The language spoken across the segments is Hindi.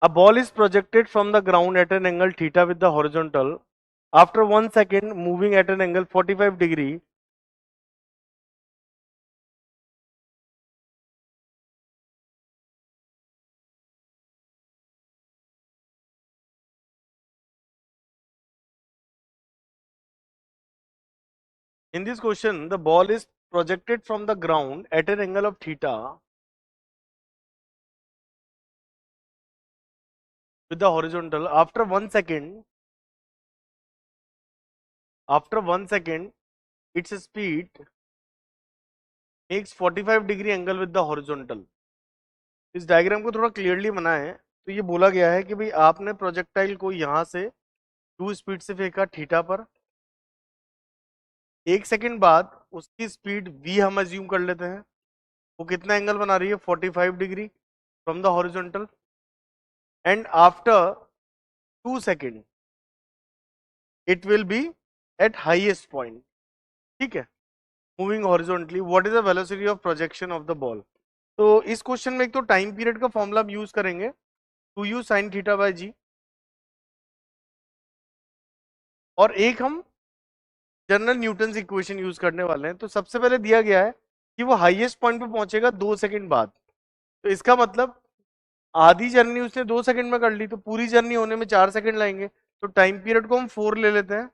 A ball is projected from the ground at an angle theta with the horizontal. After 1 second, moving at an angle 45 degree. In this question, the ball is projected from the ground at an angle of theta with the horizontal. After 1 second, its speed makes 45 degree angle with the horizontal. इस डायग्राम को थोड़ा क्लियरली बनाएं तो ये बोला गया है कि भाई आपने प्रोजेक्टाइल को यहाँ से 2 स्पीड से फेंका थीटा पर, 1 सेकंड बाद उसकी स्पीड v हम अज्यूम कर लेते हैं, वो कितना एंगल बना रही है 45 degree from the horizontal, and after 2 second it will be eight highest point. ठीक है, moving horizontally. What is the velocity of projection of the ball. तो इस क्वेश्चन में एक तो टाइम पीरियड का फॉर्मूला हम यूज करेंगे 2u sin थीटा बाय जी, और एक हम जनरल न्यूटन इक्वेशन यूज करने वाले हैं. तो सबसे पहले दिया गया है कि वो हाईएस्ट पॉइंट पे पहुंचेगा 2 सेकंड बाद. तो इसका मतलब आधी जर्नी उसने 2 सेकंड में कर ली, तो पूरी जर्नी होने में 4 सेकंड लगेंगे. तो टाइम पीरियड को हम 4 ले लेते हैं,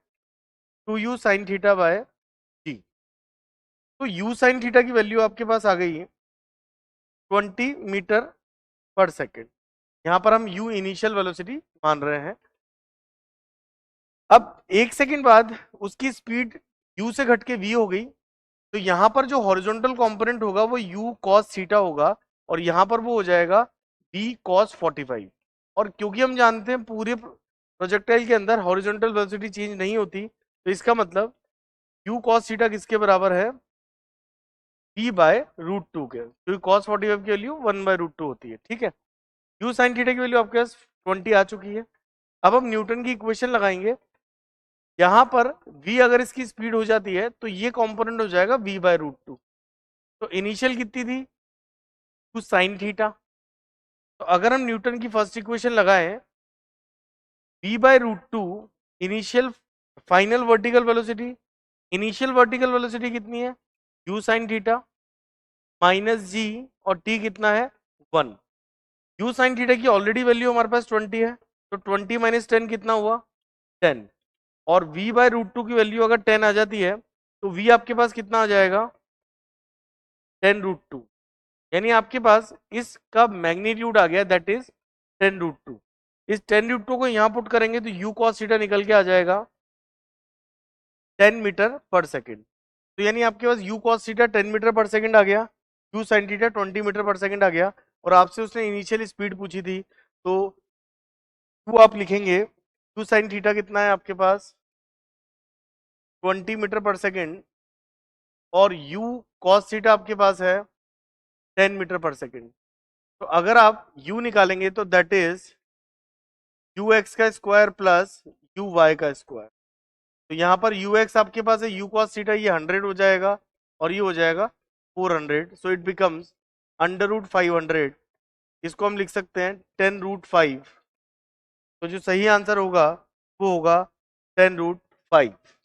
2u sin थीटा बाय जी. तो u sin थीटा की वैल्यू आपके पास आ गई है 20 मीटर पर सेकेंड. यहाँ पर हम u इनिशियल वेलोसिटी मान रहे हैं. अब 1 सेकंड बाद उसकी स्पीड u से घट के v हो गई. तो यहाँ पर जो हॉरिजॉन्टल कंपोनेंट होगा वो u cos थीटा होगा, और यहाँ पर वो हो जाएगा v cos 45. और क्योंकि हम जानते हैं पूरे प्रोजेक्टाइल के अंदर हॉरिजॉन्टल वेलोसिटी चेंज नहीं होती, तो इसका मतलब u cos थीटा किसके बराबर है v बाय रूट 2 के, क्योंकि cos 45 की वैल्यू 1 बाय रूट 2 होती है. ठीक है, u sin थीटा की वैल्यू आपके पास 20 आ चुकी है. अब हम न्यूटन की इक्वेशन लगाएंगे. यहाँ पर v अगर इसकी स्पीड हो जाती है तो ये कंपोनेंट हो जाएगा v बाय रूट 2. तो इनिशियल कितनी थी 2 sin थीटा. तो अगर हम न्यूटन की फर्स्ट इक्वेशन लगाएं v by root 2 initial final vertical velocity, initial vertical velocity कितनी है u sin theta minus g, और t कितना है 1. u sin थीटा की ऑलरेडी वैल्यू हमारे पास 20 है, तो 20 माइनस 10 कितना हुआ 10. और v बाय रूट 2 की वैल्यू अगर 10 आ जाती है तो v आपके पास कितना आ जाएगा 10 रूट 2. यानी आपके पास इसका मैग्नीट्यूड आ गया दैट इज 10 रूट 2. इस 10 रूट 2 को यहाँ पुट करेंगे तो u cos थीटा निकल के आ जाएगा 10 मीटर पर सेकेंड. तो यानी आपके पास u cos थीटा 10 मीटर पर सेकेंड आ गया, u sin थीटा 20 मीटर पर सेकेंड आ गया. और आपसे उसने इनिशियल स्पीड पूछी थी, तो u आप लिखेंगे u sin थीटा कितना है आपके पास 20 मीटर पर सेकेंड, और u cos थीटा आपके पास है 10 मीटर पर सेकेंड. तो अगर आप u निकालेंगे तो दैट इज ux का स्क्वायर प्लस uy का स्क्वायर. तो यहाँ पर ux आपके पास है u cos थीटा, ये 100 हो जाएगा और ये हो जाएगा 400. So it becomes under root 500. इसको हम लिख सकते हैं 10 रूट 5. तो जो सही आंसर होगा वो होगा 10 रूट 5.